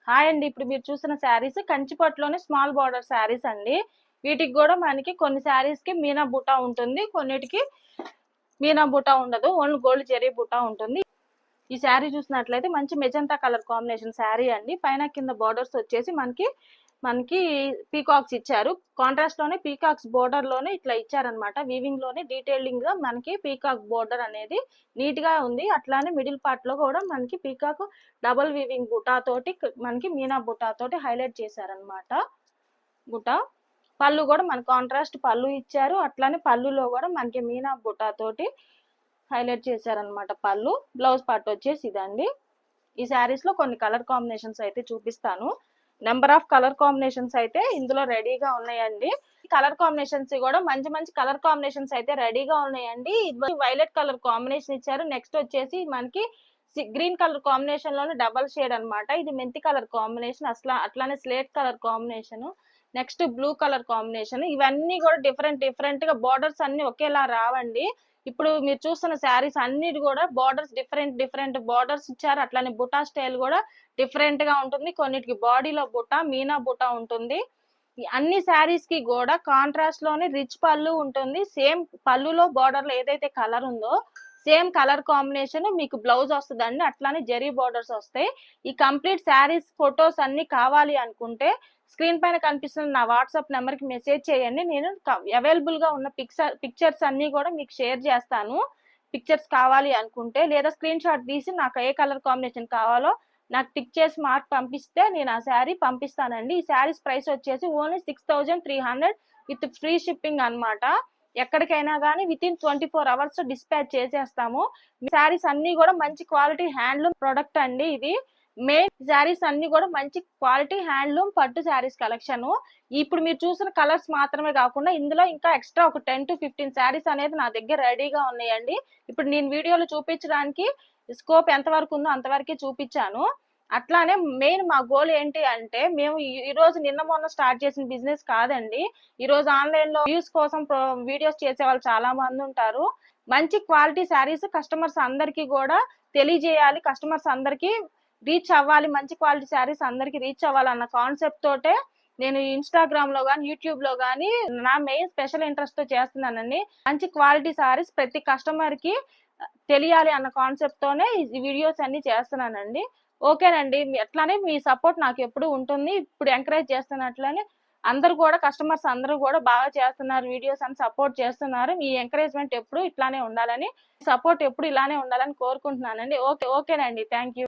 Hi అండి. ఇప్పుడు మీరు చూసిన శారీస్ కంచిపట్టులోనే స్మాల్ బార్డర్ శారీస్ అండి. వీటికి కూడా మనకి కొన్ని శారీస్ కి మీనా బుటా ఉంటుంది, కొన్నిటికి మీనా బుటా ఉండదు, ఓన్లీ గోల్డ్ జెరీ బుటా ఉంటుంది. ఈ శారీ చూసినట్లయితే మంచి మెజంతా కలర్ కాంబినేషన్ శారీ అండి. పైన కింద బార్డర్స్ వచ్చేసి మనకి మనకి పీకాక్స్ ఇచ్చారు. కాంట్రాస్ట్ లోనే పీకాక్స్ బోర్డర్ లోనే ఇట్లా ఇచ్చారనమాట. వీవింగ్ లోనే డీటెయిలింగ్ గా మనకి పీకాక్ బోర్డర్ అనేది నీట్ గా ఉంది. అట్లానే మిడిల్ పార్ట్ లో కూడా మనకి పీకాక్ డబుల్ వీవింగ్ బుటా తోటి మనకి మీనా బుటా తోటి హైలైట్ చేశారనమాట. బుటా పళ్ళు కూడా మన కాంట్రాస్ట్ పళ్ళు ఇచ్చారు. అట్లానే పళ్ళులో కూడా మనకి మీనా బుటా తోటి హైలైట్ చేశారనమాట. పళ్ళు బ్లౌజ్ పార్ట్ వచ్చేసి ఇదండి. ఈ శారీస్ లో కొన్ని కలర్ కాంబినేషన్స్ అయితే చూపిస్తాను. నెంబర్ ఆఫ్ కలర్ కాంబినేషన్స్ అయితే ఇందులో రెడీగా ఉన్నాయండి. కలర్ కాంబినేషన్స్ కూడా మంచి మంచి కలర్ కాంబినేషన్స్ అయితే రెడీగా ఉన్నాయండి. వైలెట్ కలర్ కాంబినేషన్ ఇచ్చారు. నెక్స్ట్ వచ్చేసి మనకి గ్రీన్ కలర్ కాంబినేషన్ లోనే డబల్ షేడ్ అనమాట. ఇది మెంతి కలర్ కాంబినేషన్, అట్లానే slate colour combination, next blue colour combination. ఇవన్నీ కూడా డిఫరెంట్ డిఫరెంట్ గా బార్డర్స్ అన్ని ఒకేలా రావండి. ఇప్పుడు మీరు చూస్తున్న శారీస్ అన్నిటి కూడా బార్డర్స్ డిఫరెంట్ డిఫరెంట్ బార్డర్స్ ఇచ్చారు. అట్లానే బుటా స్టైల్ కూడా డిఫరెంట్ గా ఉంటుంది. కొన్నిటికి బాడీలో బుటా మీనా బుటా ఉంటుంది. అన్ని శారీస్ కి కూడా కాంట్రాస్ట్ లోనే రిచ్ పళ్ళు ఉంటుంది. సేమ్ పళ్ళులో బార్డర్ లో ఏదైతే కలర్ ఉందో సేమ్ కలర్ కాంబినేషన్ మీకు బ్లౌజ్ వస్తుందండి. అట్లానే జరీ బార్డర్స్ వస్తాయి. ఈ కంప్లీట్ శారీస్ ఫొటోస్ అన్ని కావాలి అనుకుంటే స్క్రీన్ పైన కనిపిస్తున్న నా వాట్సాప్ నెంబర్ కి మెసేజ్ చేయండి. నేను అవైలబుల్ గా ఉన్న పిక్చర్స్ అన్ని కూడా మీకు షేర్ చేస్తాను. పిక్చర్స్ కావాలి అనుకుంటే లేదా స్క్రీన్ షాట్ తీసి నాకు ఏ కలర్ కాంబినేషన్ కావాలో నాకు టిక్ చేసి మార్క్ పంపిస్తే నేను ఆ శారీ పంపిస్తానండి. ఈ శారీస్ ప్రైస్ వచ్చేసి ఓన్లీ 6300 విత్ ఫ్రీ షిప్పింగ్ అనమాట. ఎక్కడికైనా కానీ విత్ ఇన్ 24 hours డిస్పాచ్ చేసేస్తాము. శారీస్ అన్ని కూడా మంచి క్వాలిటీ హ్యాండ్లూమ్ ప్రొడక్ట్ అండి. ఇది మెయిన్ శారీస్ అన్ని కూడా మంచి క్వాలిటీ హ్యాండ్లూమ్ పట్టు శారీస్ కలెక్షన్. ఇప్పుడు మీరు చూసిన కలర్స్ మాత్రమే కాకుండా ఇందులో ఇంకా ఎక్స్ట్రా ఒక 10 to 15 శారీస్ అనేది నా దగ్గర రెడీగా ఉన్నాయండి. ఇప్పుడు నేను వీడియోలో చూపించడానికి స్కోప్ ఎంత వరకు ఉందో అంతవరకే చూపించాను. అట్లానే మెయిన్ మా గోల్ ఏంటి అంటే మేము ఈ రోజు నిన్న మొన్న స్టార్ట్ చేసిన బిజినెస్ కాదండి. ఈ రోజు ఆన్లైన్ లో వ్యూస్ కోసం వీడియోస్ చేసే వాళ్ళు చాలా మంది ఉంటారు. మంచి క్వాలిటీ శారీస్ కస్టమర్స్ అందరికి కూడా తెలియజేయాలి, కస్టమర్స్ అందరికి రీచ్ అవ్వాలి, మంచి క్వాలిటీ శారీస్ అందరికి రీచ్ అవ్వాలన్న కాన్సెప్ట్ తోటే నేను ఇన్స్టాగ్రామ్ లో కానీ యూట్యూబ్ లో కానీ నా మెయిన్ స్పెషల్ ఇంట్రెస్ట్ తో చేస్తున్నానండి. మంచి క్వాలిటీ శారీస్ ప్రతి కస్టమర్ కి తెలియాలి అన్న కాన్సెప్ట్ తోనే ఈ వీడియోస్ అన్ని చేస్తున్నానండి. ఓకేనండి. అట్లానే మీ సపోర్ట్ నాకు ఎప్పుడు ఉంటుంది. ఇప్పుడు ఎంకరేజ్ చేస్తున్నట్లనే అందరూ కూడా కస్టమర్స్ అందరూ కూడా బాగా చేస్తున్నారు, వీడియోస్ అని సపోర్ట్ చేస్తున్నారు. మీ ఎంకరేజ్మెంట్ ఎప్పుడు ఇట్లానే ఉండాలని, సపోర్ట్ ఎప్పుడు ఇలానే ఉండాలని కోరుకుంటున్నానండి. ఓకేనండి. Thank you.